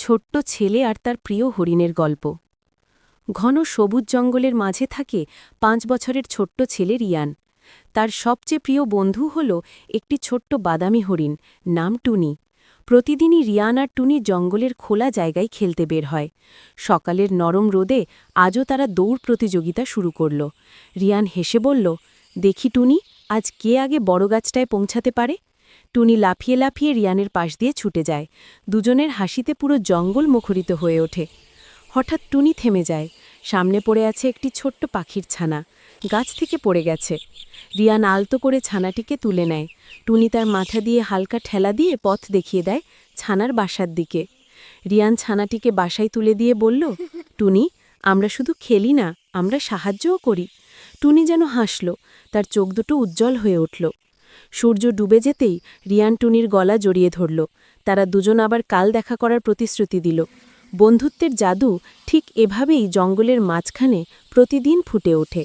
ছোট্ট ছেলে আর তার প্রিয় হরিণের গল্প। ঘন সবুজ জঙ্গলের মাঝে থাকে ৫ বছরের ছোট্ট ছেলে রিয়ান। তার সবচেয়ে প্রিয় বন্ধু হল একটি ছোট্ট বাদামি হরিণ, নাম টুনি। প্রতিদিনই রিয়ান আর টুনি জঙ্গলের খোলা জায়গায় খেলতে বের হয়। সকালের নরম রোদে আজও তারা দৌড় প্রতিযোগিতা শুরু করল। রিয়ান হেসে বলল, দেখি টুনি, আজ কে আগে বড় গাছটায় পৌঁছাতে পারে। টুনি লাফিয়ে লাফিয়ে রিয়ানের পাশ দিয়ে ছুটে যায়। দুজনের হাসিতে পুরো জঙ্গল মুখরিত হয়ে ওঠে। হঠাৎ টুনি থেমে যায়। সামনে পড়ে আছে একটি ছোট্ট পাখির ছানা, গাছ থেকে পড়ে গেছে। রিয়ান আলতো করে ছানাটিকে তুলে নেয়। টুনি তার মাথা দিয়ে হালকা ঠেলা দিয়ে পথ দেখিয়ে দেয় ছানার বাসার দিকে। রিয়ান ছানাটিকে বাসায় তুলে দিয়ে বলল, টুনি, আমরা শুধু খেলি না, আমরা সাহায্যও করি। টুনি যেন হাসল, তার চোখ দুটো উজ্জ্বল হয়ে উঠল। সূর্য ডুবে যেতেই রিয়ান টুনির গলা জড়িয়ে ধরল। তারা দুজন আবার কাল দেখা করার প্রতিশ্রুতি দিল। বন্ধুত্বের জাদু ঠিক এভাবেই জঙ্গলের মাঝখানে প্রতিদিন ফুটে ওঠে।